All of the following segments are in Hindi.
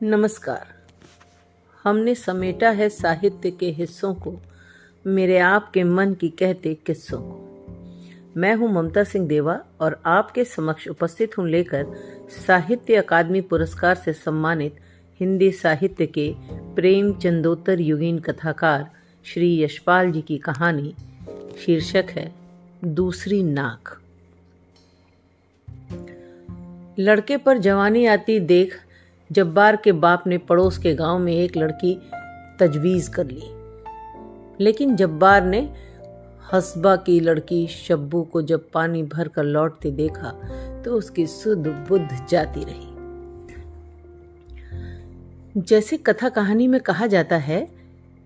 नमस्कार। हमने समेटा है साहित्य के हिस्सों को, मेरे आपके मन की कहते किस्सों को। मैं हूं ममता सिंह देवा और आपके समक्ष उपस्थित हूं लेकर साहित्य अकादमी पुरस्कार से सम्मानित हिंदी साहित्य के प्रेमचंदोत्तर युगीन कथाकार श्री यशपाल जी की कहानी। शीर्षक है दूसरी नाक। लड़के पर जवानी आती देख जब्बार के बाप ने पड़ोस के गांव में एक लड़की तजवीज़ कर ली, लेकिन जब्बार ने हस्बा की लड़की शब्बू को जब पानी भर कर लौटते देखा तो उसकी सुध बुद्ध जाती रही। जैसे कथा कहानी में कहा जाता है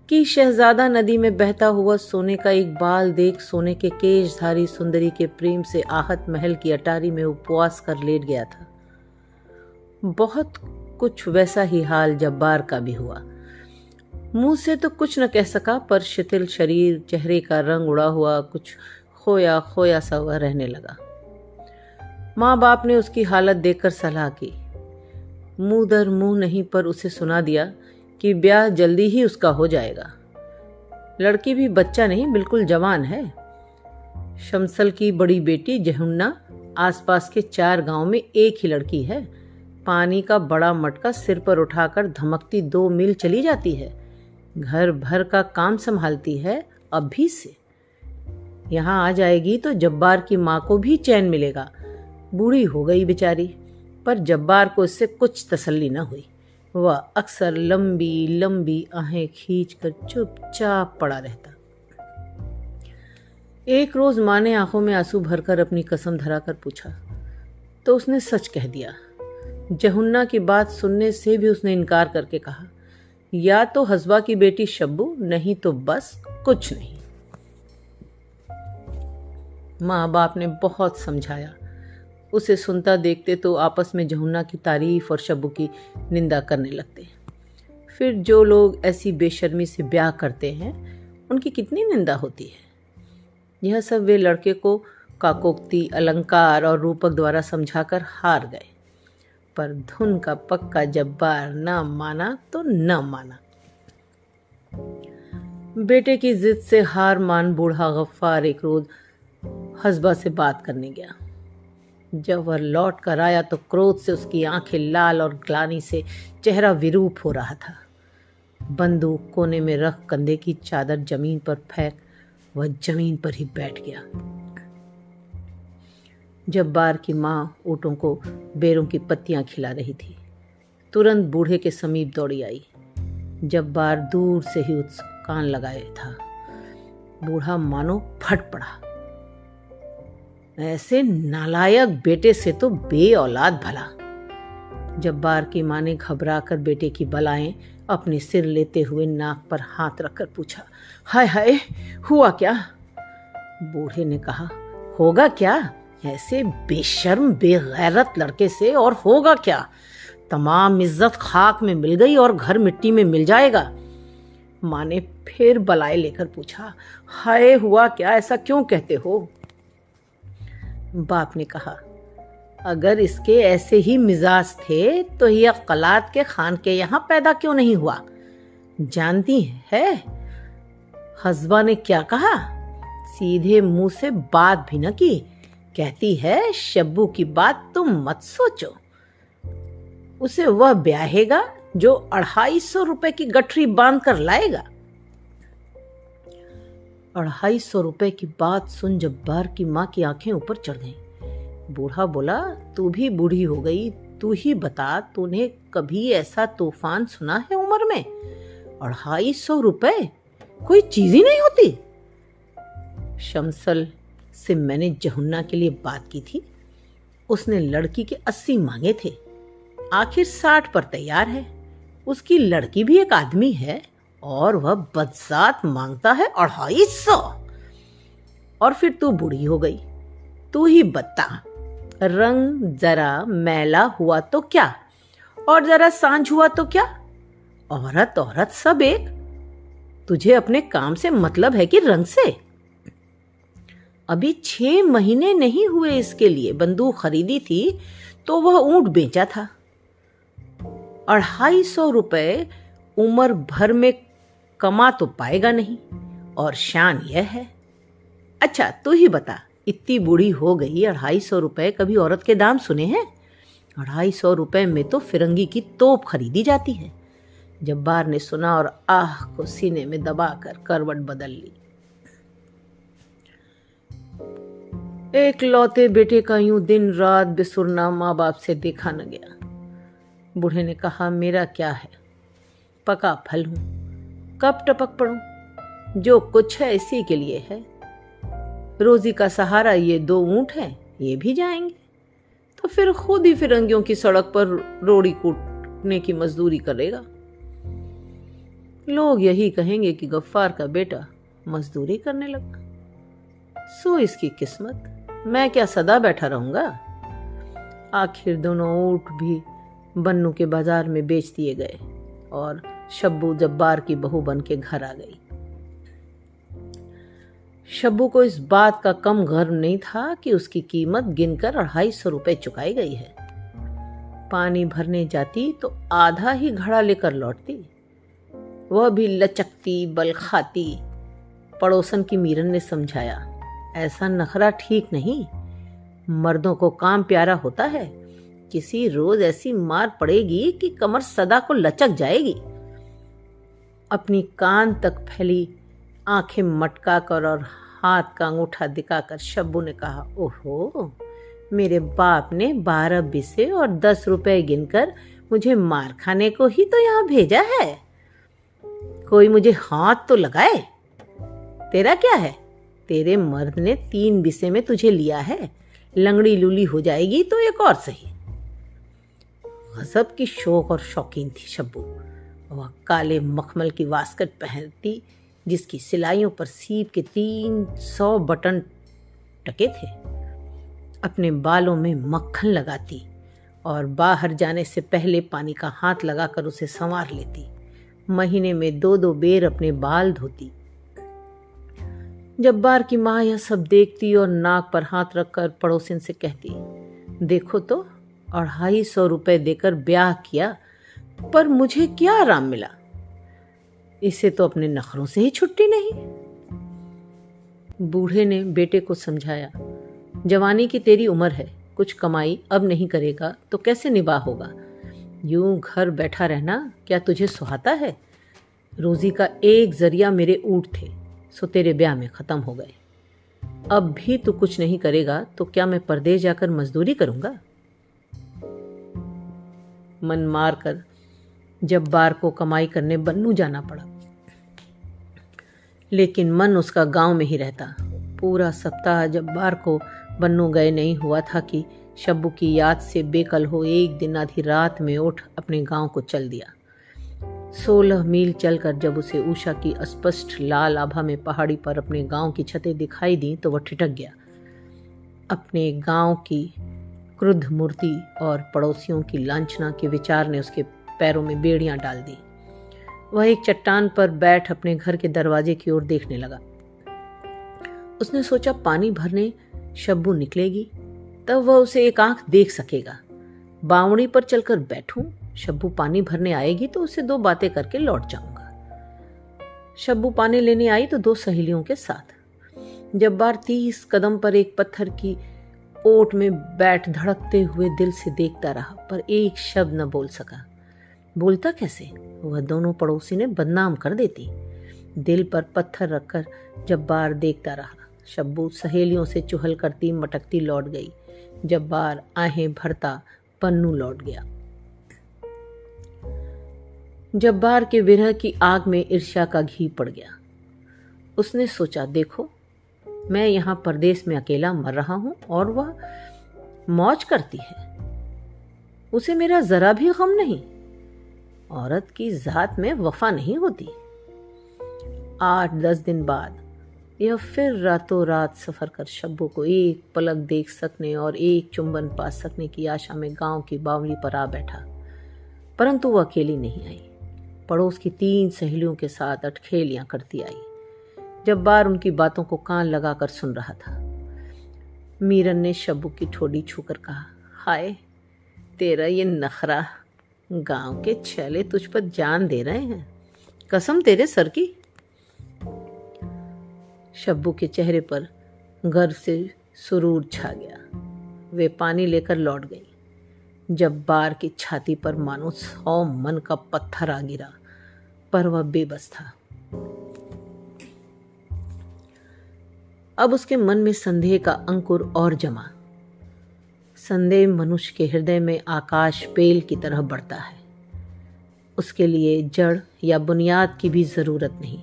कि शहजादा नदी में बहता हुआ सोने का एक बाल देख सोने के केशधारी सुंदरी के प्रेम से आहत महल की अटारी में उपवास कर लेट गया था। बहुत कुछ वैसा ही हाल जब्बार का भी हुआ। मुंह से तो कुछ न कह सका, पर शिथिल शरीर, चेहरे का रंग उड़ा हुआ, कुछ खोया खोया सा हुआ रहने लगा। माँ बाप ने उसकी हालत देखकर सलाह की। मुंह दर मुंह नहीं, पर उसे सुना दिया कि ब्याह जल्दी ही उसका हो जाएगा। लड़की भी बच्चा नहीं, बिल्कुल जवान है। शमसल की बड़ी बेटी जहुन्ना आसपास के 4 गांव में एक ही लड़की है। पानी का बड़ा मटका सिर पर उठाकर धमकती 2 मील चली जाती है। घर भर का काम संभालती है। अभी से यहाँ आ जाएगी तो जब्बार की माँ को भी चैन मिलेगा। बूढ़ी हो गई बेचारी, पर जब्बार को इससे कुछ तसल्ली न हुई। वह अक्सर लंबी लंबी आहें खींचकर चुपचाप पड़ा रहता। एक रोज माँ ने आंखों में आंसू भरकर अपनी कसम धराकर पूछा तो उसने सच कह दिया। जहुन्ना की बात सुनने से भी उसने इनकार करके कहा, या तो हस्बा की बेटी शब्बू, नहीं तो बस कुछ नहीं। माँ बाप ने बहुत समझाया। उसे सुनता देखते तो आपस में जहुन्ना की तारीफ और शब्बू की निंदा करने लगते। फिर जो लोग ऐसी बेशर्मी से ब्याह करते हैं उनकी कितनी निंदा होती है। यह सब वे लड़के को काकोक्ति, अलंकार और रूपक द्वारा समझाकर हार गए, पर धुन का पक्का जब्बार न माना तो न माना। बेटे की जिद से हार मान बूढ़ा गफ्फार एक रोज हस्बा से बात करने गया। जब वह लौट कर आया तो क्रोध से उसकी आंखें लाल और ग्लानि से चेहरा विरूप हो रहा था। बंदूक कोने में रख कंधे की चादर जमीन पर फेंक वह जमीन पर ही बैठ गया। जब्बार की माँ ऊँटों को बेरों की पत्तियां खिला रही थी। तुरंत बूढ़े के समीप दौड़ी आई। जब्बार दूर से ही उसका कान लगाए था। बूढ़ा मानो फट पड़ा। ऐसे नालायक बेटे से तो बे औलाद भला। जब्बार की माँ ने घबराकर बेटे की बलाएं अपने सिर लेते हुए नाक पर हाथ रखकर पूछा, हाय हाय, हुआ क्या? बूढ़े ने कहा, होगा क्या? ऐसे बेशर्म बेगैरत लड़के से और होगा क्या? तमाम इज्जत खाक में मिल गई और घर मिट्टी में मिल जाएगा। माँ ने फिर बलाए लेकर पूछा, हाय, हुआ क्या? ऐसा क्यों कहते हो? बाप ने कहा, अगर इसके ऐसे ही मिजाज थे तो यह कलात के खान के यहाँ पैदा क्यों नहीं हुआ? जानती है हस्बा ने क्या कहा? सीधे मुंह से बात भी न की। कहती है, शब्बू की बात तुम मत सोचो। उसे वह ब्याहेगा जो 250 रुपए की गठरी बांध कर लाएगा। 250 रुपए की बात सुन जब्बार की माँ की आंखें ऊपर चढ़ गईं। बूढ़ा बोला, तू भी बूढ़ी हो गई, तू ही बता, तूने कभी ऐसा तूफान सुना है उम्र में? 250 रुपए कोई चीज ही नहीं होती। शमसल से मैंने जहुन्ना के लिए बात की थी। उसने लड़की के 80 मांगे थे। आखिर 60 पर तैयार है। उसकी लड़की भी एक आदमी है और वह बदजात मांगता है 250। और फिर तू बूढ़ी हो गई। तू ही बता, रंग जरा मैला हुआ तो क्या, और जरा सांझ हुआ तो क्या? औरत औरत सब एक। तुझे अपने काम से मतलब है कि रंग से? अभी 6 महीने नहीं हुए इसके लिए बंदूक खरीदी थी तो वह ऊंट बेचा था। ₹250 उम्र भर में कमा तो पाएगा नहीं। और शान यह है, अच्छा तू ही बता, इतनी बूढ़ी हो गई, ₹250 कभी औरत के दाम सुने हैं? ₹250 में तो फिरंगी की तोप खरीदी जाती है। जब्बार ने सुना और आह को सीने में दबाकर करवट बदल ली। एक लौते बेटे का यूं दिन रात बिसुरना माँ बाप से देखा न गया। बूढ़े ने कहा, मेरा क्या है, पका फल हूं, कब टपक पड़ूं, जो कुछ है इसी के लिए है। रोजी का सहारा ये 2 ऊंट हैं, ये भी जाएंगे तो फिर खुद ही फिरंगियों की सड़क पर रोड़ी कूटने की मजदूरी करेगा। लोग यही कहेंगे कि गफ्फार का बेटा मजदूरी करने लगा। सो इसकी किस्मत, मैं क्या सदा बैठा रहूंगा। आखिर दोनों ऊंट भी बन्नू के बाजार में बेच दिए गए और शब्बू जब्बार की बहू बन के घर आ गई। शब्बू को इस बात का कम गर्व नहीं था कि उसकी कीमत गिनकर ₹250 चुकाई गई है। पानी भरने जाती तो आधा ही घड़ा लेकर लौटती, वह भी लचकती बल खाती। पड़ोसन की मीरन ने समझाया, ऐसा नखरा ठीक नहीं, मर्दों को काम प्यारा होता है, किसी रोज ऐसी मार पड़ेगी कि कमर सदा को लचक जाएगी। अपनी कान तक फैली आंखें मटका कर और हाथ का अंगूठा दिखाकर शब्बू ने कहा, ओहो, मेरे बाप ने 12 बिसे और ₹10 गिनकर मुझे मार खाने को ही तो यहाँ भेजा है। कोई मुझे हाथ तो लगाए। तेरा क्या है, तेरे मर्द ने 3 बिसे में तुझे लिया है, लंगड़ी लूली हो जाएगी तो एक और सही। गजब की शौक और शौकीन थी शब्बू। वह काले मखमल की वास्कट पहनती जिसकी सिलाइयों पर सीप के 300 बटन टके थे। अपने बालों में मक्खन लगाती और बाहर जाने से पहले पानी का हाथ लगाकर उसे संवार लेती। महीने में 2-2 बेर अपने बाल धोती। जब्बार की माँ यह सब देखती और नाक पर हाथ रखकर पड़ोसिन से कहती, देखो तो, ₹250 देकर ब्याह किया, पर मुझे क्या आराम मिला, इसे तो अपने नखरों से ही छुट्टी नहीं। बूढ़े ने बेटे को समझाया, जवानी की तेरी उम्र है, कुछ कमाई अब नहीं करेगा तो कैसे निभा होगा। यूं घर बैठा रहना क्या तुझे सुहाता है। रोजी का एक जरिया मेरे ऊंट थे, सो तेरे ब्याह में खत्म हो गए। अब भी तू कुछ नहीं करेगा तो क्या मैं परदेश जाकर मजदूरी करूंगा। मन मार कर जब्बार को कमाई करने बन्नू जाना पड़ा, लेकिन मन उसका गांव में ही रहता। पूरा सप्ताह जब्बार को बन्नू गए नहीं हुआ था कि शब्बू की याद से बेकल हो एक दिन आधी रात में उठ अपने गांव को चल दिया। 16 मील चलकर जब उसे उषा की अस्पष्ट लाल आभा में पहाड़ी पर अपने गांव की छतें दिखाई दी तो वह ठिठक गया। अपने गांव की क्रुद्ध मूर्ति और पड़ोसियों की लांछना के विचार ने उसके पैरों में बेड़ियां डाल दी। वह एक चट्टान पर बैठ अपने घर के दरवाजे की ओर देखने लगा। उसने सोचा, पानी भरने शब्बू निकलेगी तब वह उसे एक आंख देख सकेगा। बावड़ी पर चलकर बैठूं, शब्बू पानी भरने आएगी तो उससे 2 बातें करके लौट जाऊंगा। शब्बू पानी लेने आई तो 2 सहेलियों के साथ। जब्बार 30 कदम पर एक पत्थर की ओट में बैठ धड़कते हुए दिल से देखता रहा, पर एक शब्द न बोल सका। बोलता कैसे, वह दोनों पड़ोसी ने बदनाम कर देती। दिल पर पत्थर रखकर जब्बार देखता रहा। शब्बू सहेलियों से चुहल करती मटकती लौट गई। जब्बार आहें भरता पन्नू लौट गया। जब्बार के विरह की आग में ईर्ष्या का घी पड़ गया। उसने सोचा, देखो मैं यहाँ परदेश में अकेला मर रहा हूं और वह मौज करती है, उसे मेरा जरा भी गम नहीं। औरत की जात में वफा नहीं होती। 8-10 दिन बाद यह फिर रातों रात सफर कर शब्बू को एक पलक देख सकने और एक चुंबन पा सकने की आशा में गांव की बावली पर आ बैठा, परंतु वह अकेली नहीं आई। पड़ोस की 3 सहेलियों के साथ अटखेलियां करती आई। जब्बार उनकी बातों को कान लगाकर सुन रहा था। मीरन ने शब्बू की ठोड़ी छूकर कहा, हाय तेरा ये नखरा, गांव के छैले तुझ पर जान दे रहे हैं, कसम तेरे सर की। शब्बू के चेहरे पर गर्व से सुरूर छा गया। वे पानी लेकर लौट गई। जब्बार की छाती पर मानो 100 मन का पत्थर आ गिरा, पर वह बेबस था। अब उसके मन में संदेह का अंकुर और जमा। संदेह मनुष्य के हृदय में आकाश पेल की तरह बढ़ता है। उसके लिए जड़ या बुनियाद की भी जरूरत नहीं,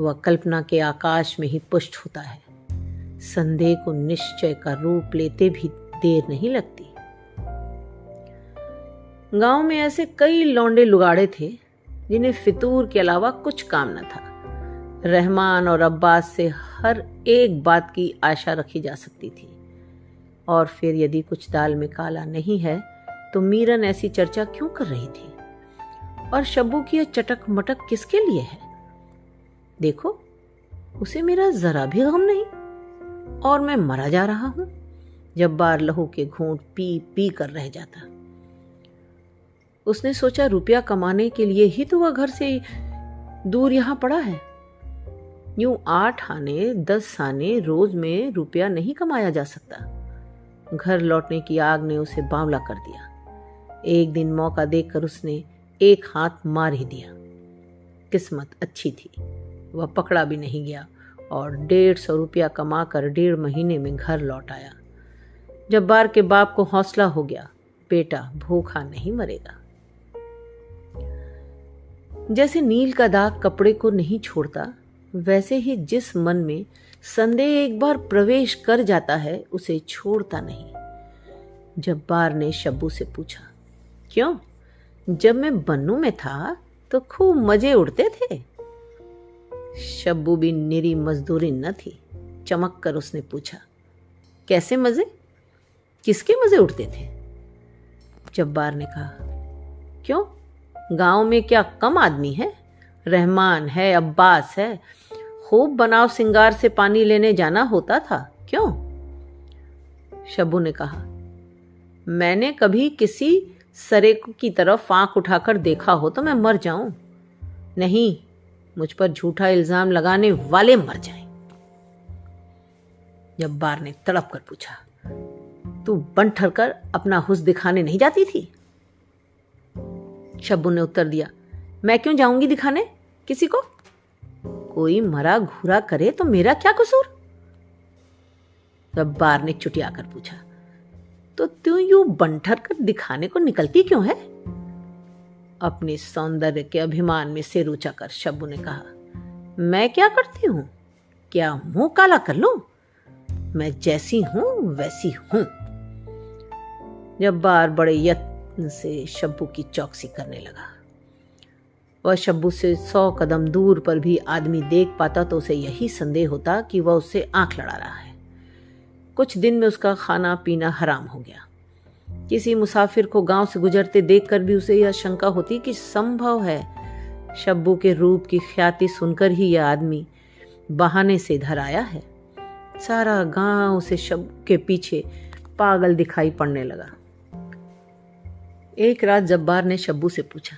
वह कल्पना के आकाश में ही पुष्ट होता है। संदेह को निश्चय का रूप लेते भी देर नहीं लगती। गांव में ऐसे कई लौंडे लुगाड़े थे जिन्हें फितूर के अलावा कुछ काम न था। रहमान और अब्बास से हर एक बात की आशा रखी जा सकती थी। और फिर यदि कुछ दाल में काला नहीं है तो मीरन ऐसी चर्चा क्यों कर रही थी? और शब्बू की यह चटक मटक किसके लिए है? देखो, उसे मेरा जरा भी गम नहीं और मैं मरा जा रहा हूं। जब्बार लहू के घूंट पी पी कर रह जाता। उसने सोचा रुपया कमाने के लिए ही तो वह घर से दूर यहां पड़ा है। यूं 8 आने 10 आने रोज में रुपया नहीं कमाया जा सकता। घर लौटने की आग ने उसे बावला कर दिया। एक दिन मौका देखकर उसने एक हाथ मार ही दिया। किस्मत अच्छी थी, वह पकड़ा भी नहीं गया और 150 रुपया कमाकर 1.5 महीने में घर लौट आया। जब्बार के बाप को हौसला हो गया, बेटा भूखा नहीं मरेगा। जैसे नील का दाग कपड़े को नहीं छोड़ता, वैसे ही जिस मन में संदेह एक बार प्रवेश कर जाता है उसे छोड़ता नहीं। जब्बार ने शब्बू से पूछा, क्यों? जब मैं बन्नू में था तो खूब मजे उड़ते थे। शब्बू भी निरी मजदूरी न थी। चमक कर उसने पूछा, कैसे मजे? किसके मजे उड़ते थे? जब्बार ने कहा, क्यों, गांव में क्या कम आदमी है? रहमान है, अब्बास है, खूब बनाव सिंगार से पानी लेने जाना होता था। क्यों? शब्बू ने कहा, मैंने कभी किसी सरेक की तरफ आंख उठाकर देखा हो तो मैं मर जाऊं। नहीं, मुझ पर झूठा इल्जाम लगाने वाले मर जाएं। जब्बार ने तड़प कर पूछा, तू बन ठरकर अपना हुस्न दिखाने नहीं जाती थी? शब्बू ने उत्तर दिया, मैं क्यों जाऊंगी दिखाने किसी को? कोई मरा घूरा करे तो मेरा क्या कसूर? जब्बार ने चुटिया कर पूछा, तो तू यूं बंठर कर दिखाने को निकलती क्यों है? अपने सौंदर्य के अभिमान में सिर ऊंचा कर शब्बू ने कहा, मैं क्या करती हूं? क्या मुंह काला कर लूं? मैं जैसी हूं वैसी हूं। जब्बार बड़े यत्न से शब्बू की चौकसी करने लगा। वह शब्बू से 100 कदम दूर पर भी आदमी देख पाता तो उसे यही संदेह होता कि वह उससे आंख लड़ा रहा है। कुछ दिन में उसका खाना पीना हराम हो गया। किसी मुसाफिर को गांव से गुजरते देखकर भी उसे यह शंका होती कि संभव है शब्बू के रूप की ख्याति सुनकर ही यह आदमी बहाने से इधर आया है। सारा गांव उसे शब्बू के पीछे पागल दिखाई पड़ने लगा। एक रात जब्बार ने शब्बू से पूछा,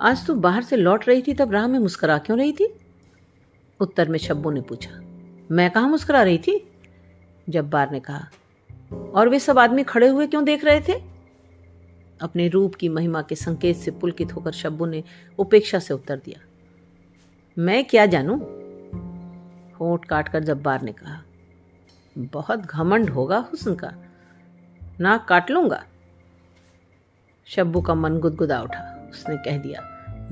आज तू बाहर से लौट रही थी तब राह में मुस्कुरा क्यों रही थी? उत्तर में शब्बू ने पूछा, मैं कहाँ मुस्कुरा रही थी? जब्बार ने कहा, और वे सब आदमी खड़े हुए क्यों देख रहे थे? अपने रूप की महिमा के संकेत से पुलकित होकर शब्बू ने उपेक्षा से उत्तर दिया, मैं क्या जानूं? होंठ काटकर जब्बार ने कहा, बहुत घमंड होगा हुस्न का, नाक काट लूंगा। शब्बू का मन गुदगुदा उठा। उसने कह दिया,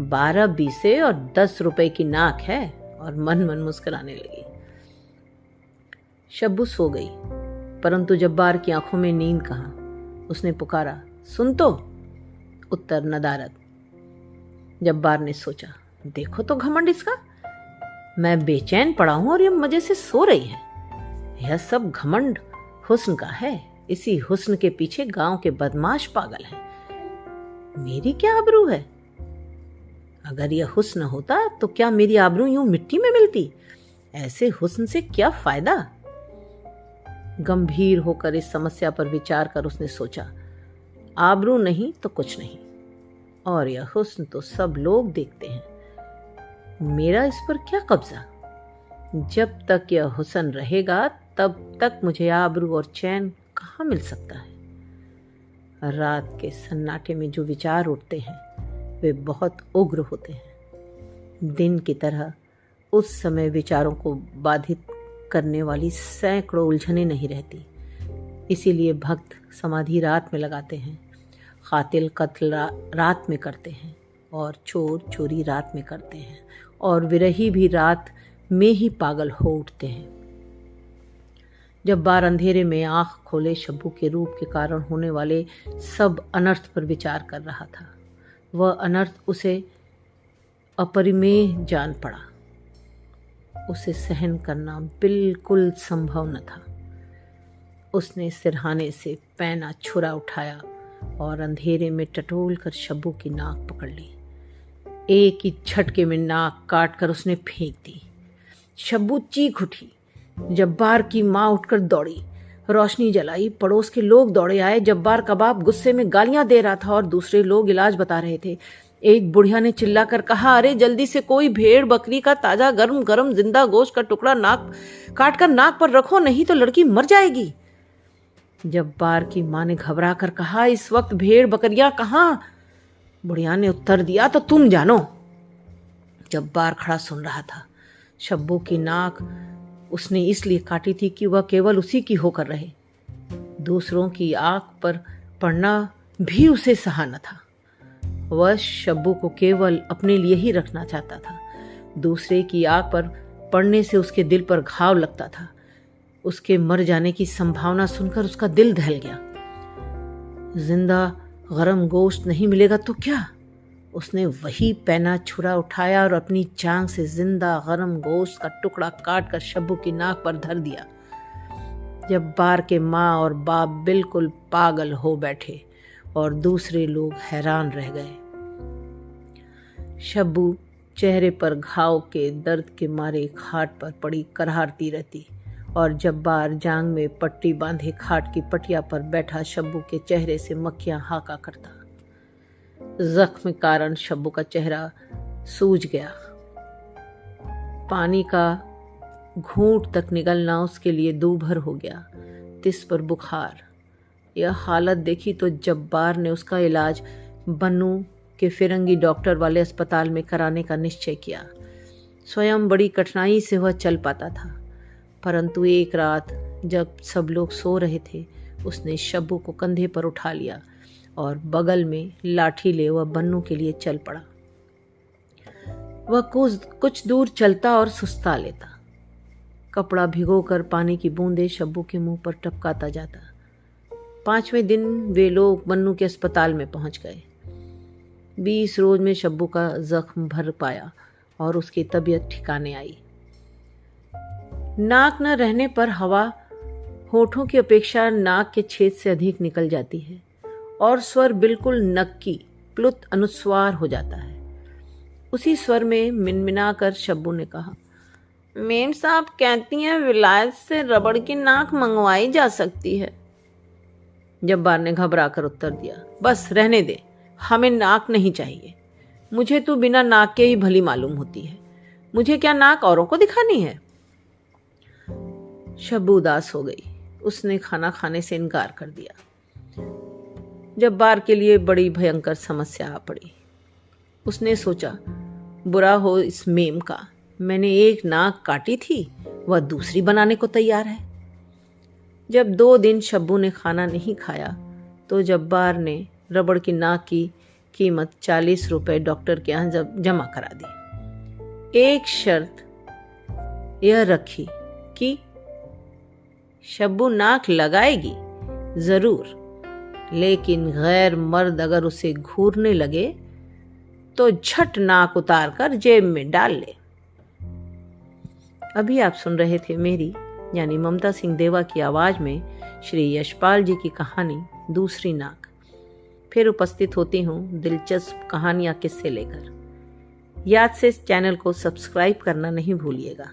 12 बीसे और 10 रुपए की नाक है, और मन मन मुस्कुराने लगी। शब्बू सो गई, परंतु जब्बार की आंखों में नींद कहाँ। उसने पुकारा, सुन तो। उत्तर नदारद। जब्बार ने सोचा, देखो तो घमंड इसका, मैं बेचैन पड़ा हूं और ये मजे से सो रही है। यह सब घमंड हुस्न का है। इसी हुस्न के पीछे गांव के बदमाश पागल हैं। मेरी क्या आबरू है? अगर यह हुस्न होता तो क्या मेरी आबरू यूं मिट्टी में मिलती? ऐसे हुस्न से क्या फायदा? गंभीर होकर इस समस्या पर विचार कर उसने सोचा, आबरू नहीं तो कुछ नहीं, और यह हुस्न तो सब लोग देखते हैं। मेरा इस पर क्या कब्जा? जब तक यह हुस्न रहेगा तब तक मुझे आबरू और चैन कहाँ मिल सकता है। रात के सन्नाटे में जो विचार उठते हैं वे बहुत उग्र होते हैं। दिन की तरह उस समय विचारों को बाधित करने वाली सैकड़ों उलझनें नहीं रहती। इसीलिए भक्त समाधि रात में लगाते हैं, कातिल कत्ल रात में करते हैं, और चोर चोरी रात में करते हैं, और विरही भी रात में ही पागल हो उठते हैं। जब्बार अंधेरे में आंख खोले शब्बू के रूप के कारण होने वाले सब अनर्थ पर विचार कर रहा था। वह अनर्थ उसे अपरिमेय जान पड़ा। उसे सहन करना बिल्कुल संभव न था। उसने सिरहाने से पैना छुरा उठाया और अंधेरे में टटोल कर शब्बू की नाक पकड़ ली। एक ही झटके में नाक काट कर उसने फेंक दी। शब्बू चीख उठी। जब्बार की माँ उठकर दौड़ी, रोशनी जलाई। पड़ोस के लोग दौड़े आए। जब्बार कबाब गुस्से में गालियां दे रहा था और दूसरे लोग इलाज बता रहे थे। एक बुढ़िया ने चिल्लाकर कहा, अरे जल्दी से कोई भेड़ बकरी का ताजा गरम गरम जिंदा गोश्त का टुकड़ा नाक काट कर नाक पर रखो, नहीं तो लड़की मर जाएगी। जब्बार की माँ ने घबरा कर कहा, इस वक्त भेड़ बकरियां कहाँ? बुढ़िया ने उत्तर दिया, तो तुम जानो। जब्बार खड़ा सुन रहा था। शब्बू की नाक उसने इसलिए काटी थी कि वह केवल उसी की होकर रहे। दूसरों की आंख पर पड़ना भी उसे सहा न था। वह शब्बू को केवल अपने लिए ही रखना चाहता था। दूसरे की आंख पर पड़ने से उसके दिल पर घाव लगता था। उसके मर जाने की संभावना सुनकर उसका दिल दहल गया। जिंदा गरम गोश्त नहीं मिलेगा तो क्या? उसने वही पैना छुरा उठाया और अपनी चांग से जिंदा गरम गोश्त का टुकड़ा काट कर शब्बू की नाक पर धर दिया। जब्बार के माँ और बाप बिल्कुल पागल हो बैठे और दूसरे लोग हैरान रह गए। शब्बू चेहरे पर घाव के दर्द के मारे खाट पर पड़ी कराहती रहती और जब्बार जांग में पट्टी बांधे खाट की पटिया पर बैठा शब्बू के चेहरे से मक्खियां हाका करता। जख्म के कारण शब्बू का चेहरा सूज गया। पानी का घूंट तक निगलना उसके लिए दूभर हो गया। तिस पर बुखार। यह हालत देखी तो जब्बार ने उसका इलाज बन्नू के फिरंगी डॉक्टर वाले अस्पताल में कराने का निश्चय किया। स्वयं बड़ी कठिनाई से वह चल पाता था, परंतु एक रात जब सब लोग सो रहे थे उसने शब्बू को कंधे पर उठा लिया और बगल में लाठी ले वह बन्नू के लिए चल पड़ा। वह कुछ दूर चलता और सुस्ता लेता। कपड़ा भिगोकर पानी की बूंदें शब्बू के मुंह पर टपकाता जाता। 5वें दिन वे लोग बन्नू के अस्पताल में पहुंच गए। 20 रोज में शब्बू का जख्म भर पाया और उसकी तबीयत ठिकाने आई। नाक न रहने पर हवा होठों की अपेक्षा नाक के छेद से अधिक निकल जाती है और स्वर बिल्कुल नक्की प्लुत अनुस्वार हो जाता है। उसी स्वर में मिनमिना कर शब्बू ने कहा, मेम साहब कहती हैं विलायत से रबड़ की नाक मंगवाई जा सकती है। जब्बार ने घबरा कर उत्तर दिया, बस रहने दे, हमें नाक नहीं चाहिए। मुझे तो बिना नाक के ही भली मालूम होती है। मुझे क्या नाक औरों को दिखानी है? शब्बू उदास हो गई। उसने खाना खाने से इनकार कर दिया। जब्बार के लिए बड़ी भयंकर समस्या आ पड़ी। उसने सोचा, बुरा हो इस मेम का, मैंने एक नाक काटी थी, वह दूसरी बनाने को तैयार है। जब 2 दिन शब्बू ने खाना नहीं खाया तो जब्बार ने रबड़ की नाक की कीमत 40 रुपए डॉक्टर के यहाँ जमा करा दी। एक शर्त यह रखी कि शब्बू नाक लगाएगी जरूर, लेकिन गैर मर्द अगर उसे घूरने लगे तो झट नाक उतार कर जेब में डाल ले। अभी आप सुन रहे थे मेरी यानी ममता सिंह देवा की आवाज में श्री यशपाल जी की कहानी दूसरी नाक। फिर उपस्थित होती हूँ दिलचस्प कहानियां किस्से लेकर। याद से इस चैनल को सब्सक्राइब करना नहीं भूलिएगा।